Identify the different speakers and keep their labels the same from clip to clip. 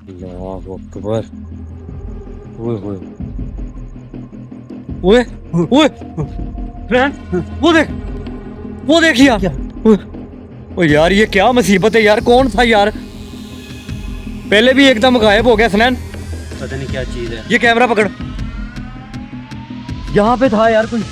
Speaker 1: अल्लाह अकबर। ओए होए ओए ओए फ्रेंड, वो देख, वो देखिए
Speaker 2: क्या?
Speaker 1: ओए, ओ यार ये क्या मुसीबत है यार, कौन था यार? पहले भी एकदम गायब हो गया सनैन।
Speaker 2: पता नहीं क्या चीज है।
Speaker 1: ये कैमरा पकड़, यहाँ पे था यार कोई।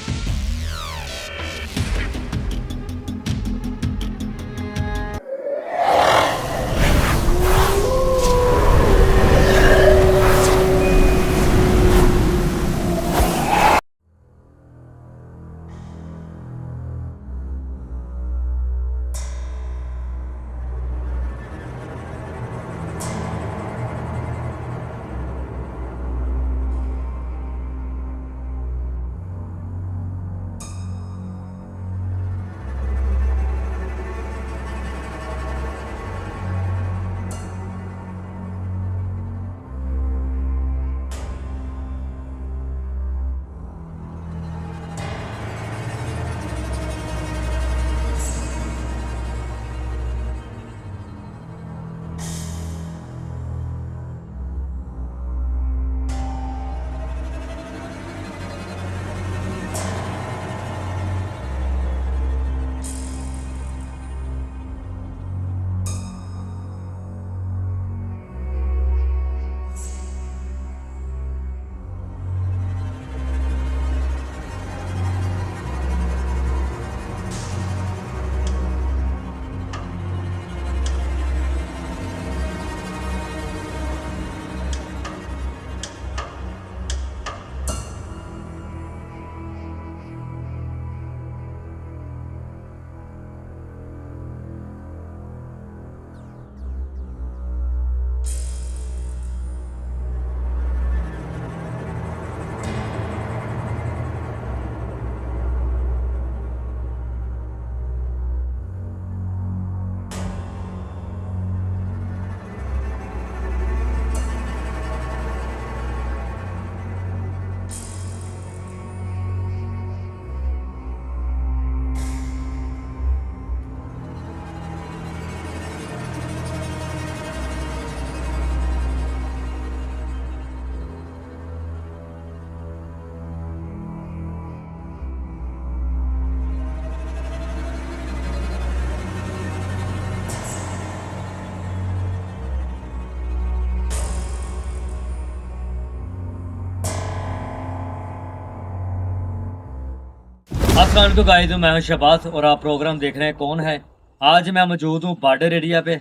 Speaker 1: अस्सलाम वालेकुम गाइस, मैं हूं शहबाज और आप प्रोग्राम देख रहे हैं कौन है। आज मैं मौजूद हूं बॉर्डर एरिया पे,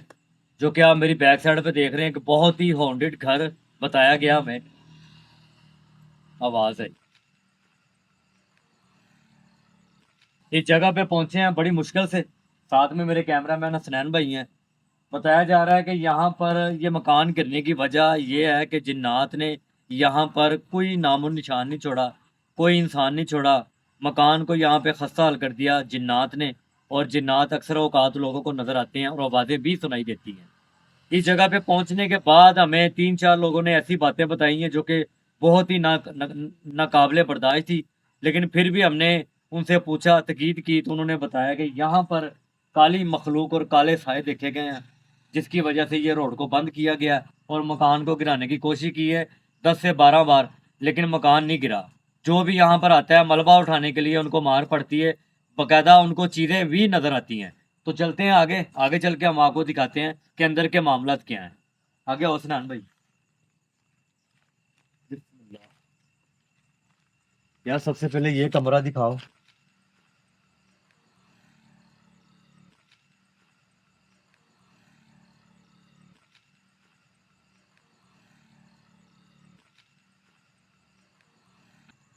Speaker 1: जो कि आप मेरी बैक साइड पे देख रहे हैं। एक बहुत ही हॉन्टेड घर बताया गया हमें। आवाज है, इस जगह पे पहुंचे हैं बड़ी मुश्किल से। साथ में मेरे कैमरामैन हसनैन भाई हैं। बताया जा रहा है कि यहाँ पर ये मकान गिरने की वजह ये है कि जिन्नात ने यहाँ पर कोई नामो निशान नहीं छोड़ा, कोई इंसान नहीं छोड़ा। मकान को यहाँ पे खस्ता हल कर दिया जिन्नात ने। और जिन्नात अक्सर औकात लोगों को नजर आते हैं और आवाज़ें भी सुनाई देती हैं। इस जगह पे पहुंचने के बाद हमें 3-4 लोगों ने ऐसी बातें बताई हैं जो कि बहुत ही नाकाबिले बर्दाश्त थी। लेकिन फिर भी हमने उनसे पूछा, तकीद की, तो उन्होंने बताया कि यहाँ पर काली मखलूक और काले साए देखे गए हैं, जिसकी वजह से ये रोड को बंद किया गया और मकान को गिराने की कोशिश की है 10 से 12 बार, लेकिन मकान नहीं गिरा। जो भी यहाँ पर आता है मलबा उठाने के लिए उनको मार पड़ती है, बाकायदा उनको चीज़ें भी नज़र आती हैं। तो चलते हैं आगे, आगे चल के हम आपको दिखाते हैं कि अंदर के मामलात क्या हैं। आगे आओ सनान भाई। यार सबसे पहले ये कमरा दिखाओ।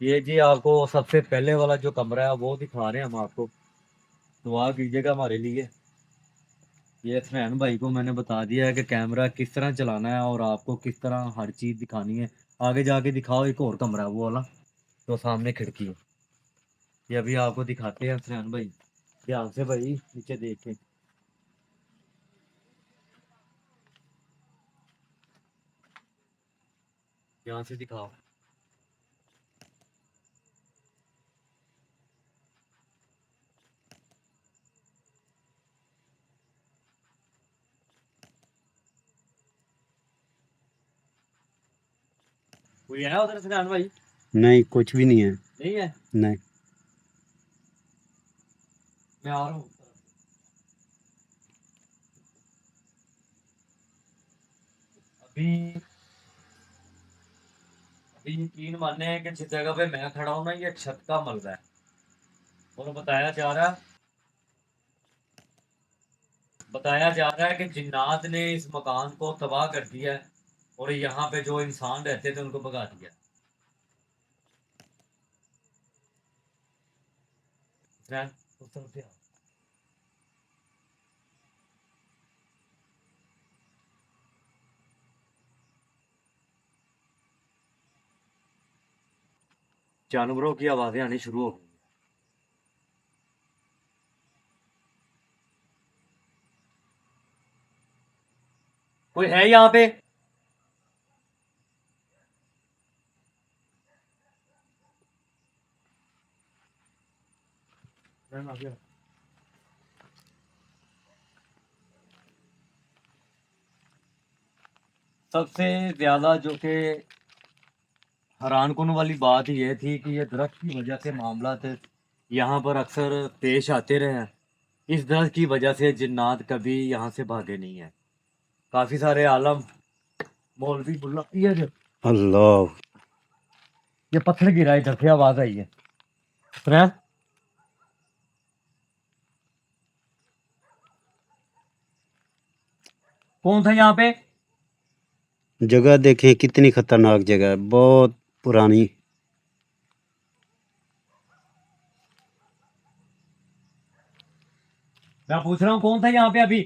Speaker 1: ये जी आपको सबसे पहले वाला जो कमरा है वो दिखा रहे हैं हम आपको। दुआ कीजिएगा हमारे लिए। ये फैन भाई को मैंने बता दिया है कि कैमरा किस तरह चलाना है और आपको किस तरह हर चीज़ दिखानी है। आगे जाके दिखाओ, एक और कमरा है वो वाला, तो सामने खिड़की है। ये अभी आपको दिखाते हैं फैन भाई, ध्यान से भाई, नीचे देख के। ध्यान से दिखाओ। कोई है उधर सनान भाई?
Speaker 2: नहीं, कुछ भी नहीं है।
Speaker 1: नहीं है?
Speaker 2: नहीं।
Speaker 1: मैं आ रहा हूँ। अभी अभी यकीन माने कि जिस जगह पे मैं खड़ा हूँ ना, ये छत का मलबा है। और बताया जा रहा है कि जिन्नात ने इस मकान को तबाह कर दिया है और यहाँ पे जो इंसान रहते थे उनको भगा दिया। रैन, उस तरफ से आओ। जानवरों की आवाजें आनी शुरू हो गई। कोई है यहाँ पे? रैन, आ गया। सबसे ज्यादा जो कि हैरान कुन वाली बात यह थी कि ये दरख्त की वजह से मामला थे यहाँ पर अक्सर पेश आते रहे हैं। इस दरख्त की वजह से जिन्नात कभी यहाँ से भागे नहीं है। काफी सारे आलम, मौलवी बुल्ला,
Speaker 2: अल्लाह।
Speaker 1: ये पत्थर गिरा, इधर से आवाज आई है। रैन, कौन था यहाँ पे?
Speaker 2: जगह देखें कितनी खतरनाक जगह है, बहुत पुरानी।
Speaker 1: मैं पूछ रहा हूँ कौन था यहाँ पे अभी?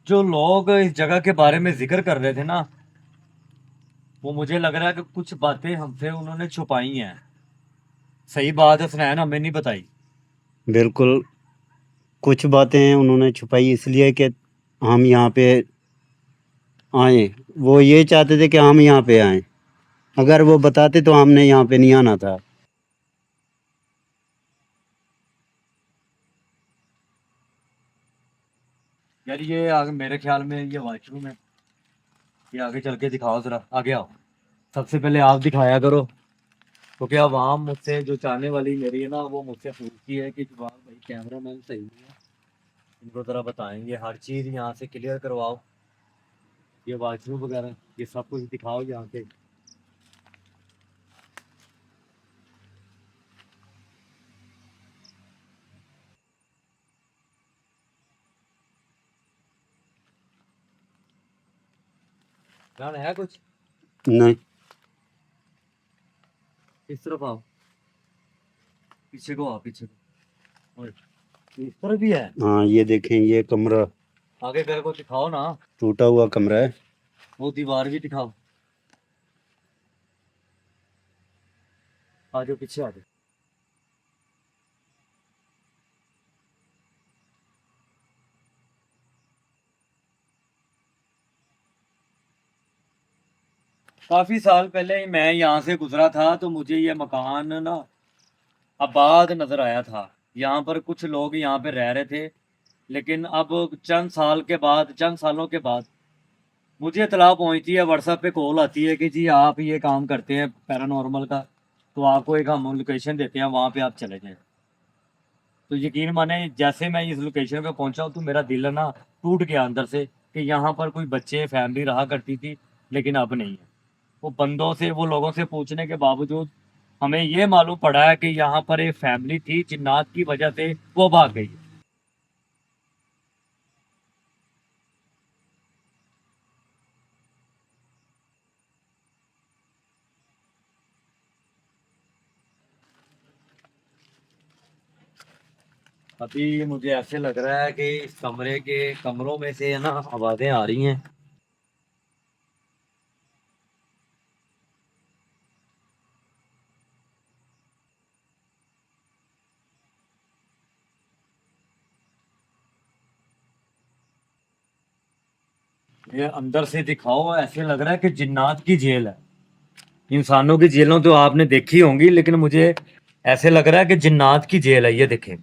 Speaker 1: जो लोग इस जगह के बारे में जिक्र कर रहे थे ना, वो मुझे लग रहा है कि कुछ बातें हमसे उन्होंने छुपाई हैं। सही बात है सुनैन, हमें नहीं बताई।
Speaker 2: बिल्कुल। कुछ बातें उन्होंने छुपाई इसलिए कि हम यहाँ पे आए। वो ये चाहते थे कि हम यहाँ पे आए। अगर वो बताते तो हमने यहाँ पे नहीं आना था।
Speaker 1: यार ये आगे मेरे ख्याल में ये वॉशरूम है। ये आगे चल के दिखाओ, जरा आगे आओ। सबसे पहले आप दिखाया करो, क्योंकि अब आम मुझसे जो चाहने वाली मेरी है ना, वो मुझसे पूछती है कि जवाब भाई कैमरा मैन सही नहीं है, इनको जरा बताएंगे, हर चीज़ यहाँ से क्लियर करवाओ। ये वॉशरूम वगैरह ये सब कुछ दिखाओ यहाँ पे। ध्यान है कुछ?
Speaker 2: नहीं।
Speaker 1: इस तरफ आओ, पीछे को आओ, पीछे को। ओए, इस तरफ भी है?
Speaker 2: हाँ, ये देखें, ये कमरा
Speaker 1: आगे मेरे को दिखाओ ना।
Speaker 2: टूटा हुआ कमरा है।
Speaker 1: वो दीवार भी दिखाओ। आ जाओ, पीछे आ जाओ। काफी साल पहले मैं यहाँ से गुजरा था तो मुझे ये मकान ना आबाद नजर आया था। यहाँ पर कुछ लोग यहाँ पे रह रहे थे, लेकिन अब चंद सालों के बाद मुझे इतला पहुंचती है, व्हाट्सएप पे कॉल आती है कि जी आप ये काम करते हैं पैरानॉर्मल का, तो आपको एक हम लोकेशन देते हैं, वहाँ पे आप चले जाएं। तो यकीन माने जैसे मैं इस लोकेशन पे पहुंचा तो मेरा दिल ना टूट गया अंदर से कि यहाँ पर कोई बच्चे फैमिली रहा करती थी, लेकिन अब नहीं है। वो बंदों से, वो लोगों से पूछने के बावजूद हमें ये मालूम पड़ा है कि यहाँ पर एक फैमिली थी, जिन्नात की वजह से वो भाग गई। अभी मुझे ऐसे लग रहा है कि इस कमरे के कमरों में से है ना आवाजें आ रही हैं। ये अंदर से दिखाओ, ऐसे लग रहा है कि जिन्नात की जेल है। इंसानों की जेलों तो आपने देखी होंगी, लेकिन मुझे ऐसे लग रहा है कि जिन्नात की जेल है। ये देखें,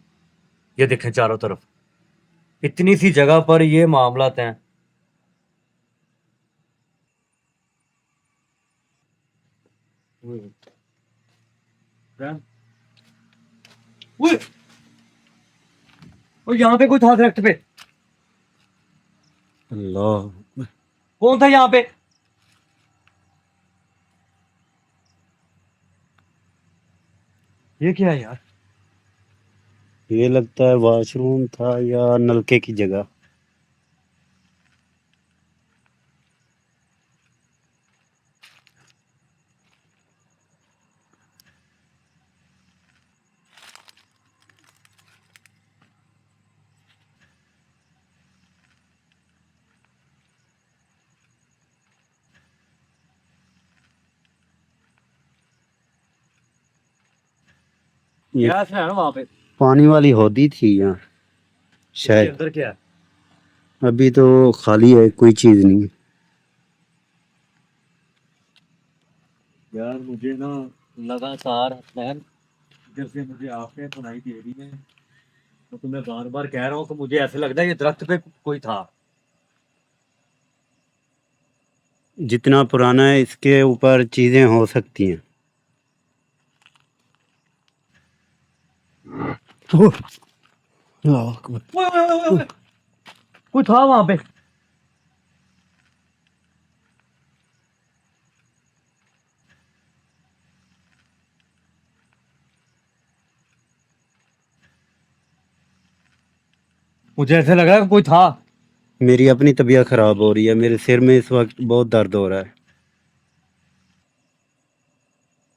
Speaker 1: ये देखें चारों तरफ, इतनी सी जगह पर ये मामलात हैं। ओए, ओए, यहाँ पे कोई था दरख्त पे?
Speaker 2: अल्लाह,
Speaker 1: कौन था यहाँ पे? ये क्या है यार?
Speaker 2: ये लगता है वॉशरूम था या नलके की जगह। ये
Speaker 1: गैस है ना वहाँ पे?
Speaker 2: पानी वाली होदी थी यहाँ
Speaker 1: इसके
Speaker 2: शायद।
Speaker 1: अंदर क्या है?
Speaker 2: अभी तो खाली है, कोई चीज नहीं।
Speaker 1: यार मुझे ना लगातार हसनैन, इधर से मुझे आवाज़ें सुनाई दे रही हैं। तो तुम्हें बार बार कह रहा हूँ कि मुझे ऐसे लगता है ये दरख्त पे कोई था।
Speaker 2: जितना पुराना है इसके ऊपर चीजें हो सकती हैं। ओह, अल्लाह अकबर।
Speaker 1: ओए, ओए, ओए, ओए, कोई था वहां पे? मुझे ऐसे लग रहा है कि कोई था।
Speaker 2: मेरी अपनी तबीयत खराब हो रही है, मेरे सिर में इस वक्त बहुत दर्द हो रहा है।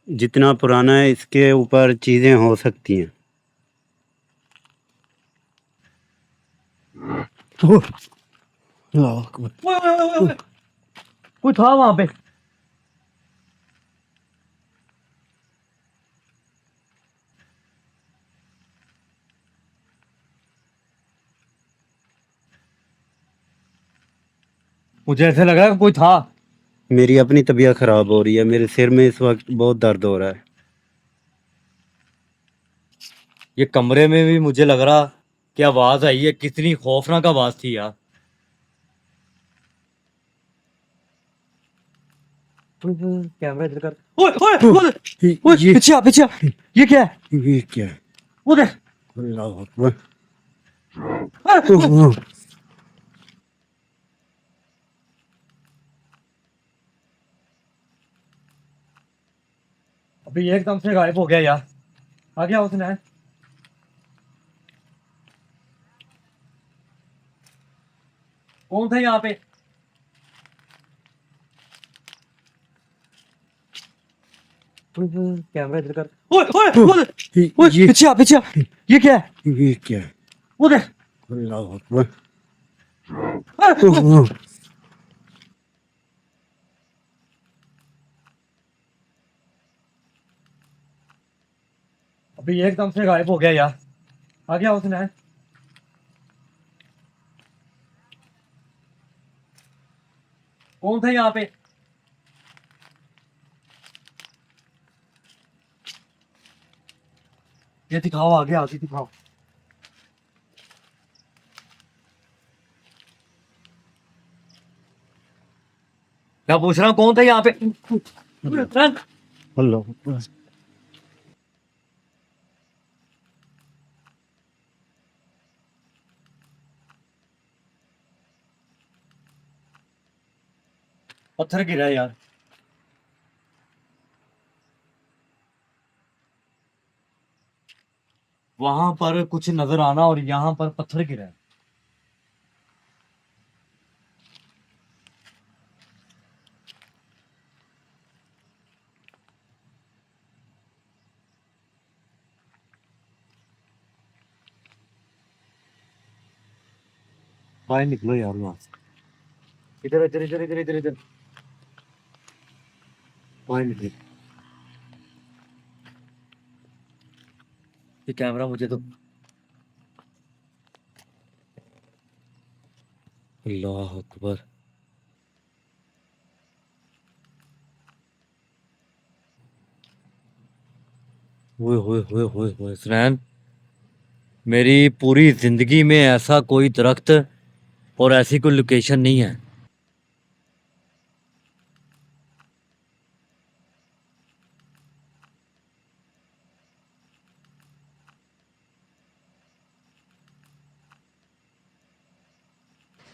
Speaker 2: जितना पुराना है इसके ऊपर चीजें हो सकती हैं। ओह, अल्लाह अकबर।
Speaker 1: ओए, ओए, ओए, ओए, कोई था वहां पे? मुझे ऐसे लग रहा है कि कोई था।
Speaker 2: मेरी अपनी तबीयत खराब हो रही है, मेरे सिर में इस वक्त बहुत दर्द हो रहा है।
Speaker 1: ये कमरे में भी मुझे लग रहा कि आवाज आई है। कितनी खौफनाक आवाज थी यार। कैमरा इधर कर। ओए, ओए,
Speaker 2: ओह,
Speaker 1: ओए, ओए,
Speaker 2: ये
Speaker 1: पीछे आ, पीछे आ। ये क्या है?
Speaker 2: ये क्या है?
Speaker 1: वो देख।
Speaker 2: अल्लाह अकबर।
Speaker 1: ओए,
Speaker 2: ओह, ओह,
Speaker 1: अभी एकदम से गायब हो गया यार। आ गया उसने। कौन था यहाँ पे? कैमरा इधर कर। ओए, ओए,
Speaker 2: ओह,
Speaker 1: ओए, ओए,
Speaker 2: ये
Speaker 1: पीछे आ, पीछे आ। ये क्या है?
Speaker 2: ये क्या है?
Speaker 1: वो देख।
Speaker 2: अल्लाह अकबर।
Speaker 1: ओए,
Speaker 2: ओह, ओह,
Speaker 1: अभी एकदम से गायब हो गया यार। आ गया उसने। कौन था यहाँ पे? ये दिखाओ, आगे आगे दिखाओ। क्या पूछ रहा हूँ, कौन था यहाँ पे?
Speaker 2: अल्लाह अकबर।
Speaker 1: पत्थर गिरा है यार। वहां पर कुछ नजर आना और यहाँ पर पत्थर गिरा है। बाहर निकलो यार वहां से। इधर इधर इधर इधर इधर इधर। बाहर निकलो। ये कैमरा मुझे तो। अल्लाह अकबर। ओए होए होए होए होए सुनैन, मेरी पूरी जिंदगी में ऐसा कोई दरख्त और ऐसी कोई लोकेशन नहीं है।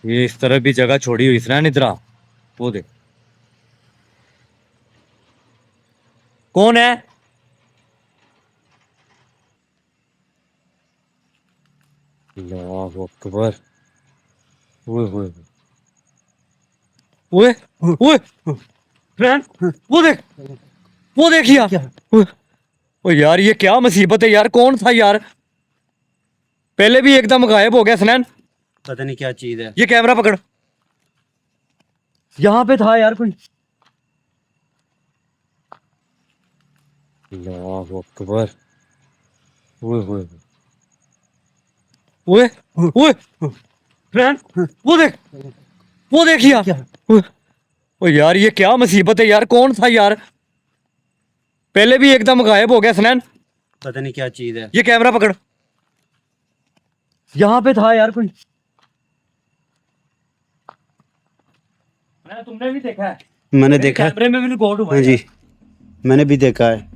Speaker 1: ये इस तरह भी जगह छोड़ी हुई इसने इधर आ। वो देख कौन है। अल्लाह अकबर। ओए ओए ओए ओए फ्रेंड वो देख यार। ओए ओ यार ये क्या मुसीबत है यार, कौन था यार। पहले भी एकदम गायब हो गया सनैन।
Speaker 2: पता नहीं क्या चीज है।
Speaker 1: ये कैमरा पकड़, यहाँ पे था यार कोई। अल्लाह अकबर। ओए ओए ओए ओए फ्रेंड वो देख यार। ओए ओ यार ये क्या मुसीबत है यार, कौन था यार। पहले भी एकदम गायब हो गया सनैन।
Speaker 2: पता नहीं क्या चीज है।
Speaker 1: ये कैमरा पकड़, यहाँ पे था यार कोई। तुमने भी देखा है?
Speaker 2: मैंने
Speaker 1: मेरे
Speaker 2: देखा है।
Speaker 1: कैमरे में भी रिकॉर्ड हुआ
Speaker 2: हाँ
Speaker 1: है
Speaker 2: जी,
Speaker 1: यार।
Speaker 2: मैंने भी देखा है।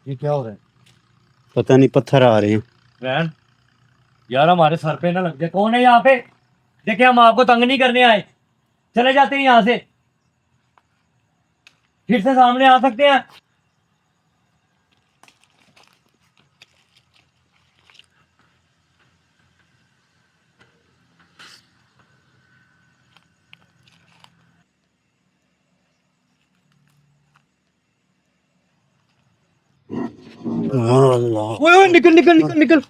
Speaker 1: ये क्या हो रहा है?
Speaker 2: पता नहीं, पत्थर आ रहे हैं।
Speaker 1: फ्रेंड यार हमारे सर पे ना लग जाए। कौन है यहाँ पे? देखिए हम आपको तंग नहीं करने आए, चले जाते हैं यहाँ से। फिर से सामने आ सकते हैं।
Speaker 2: अल्लाह।
Speaker 1: ओए ओए निकल निकल निकल निकल।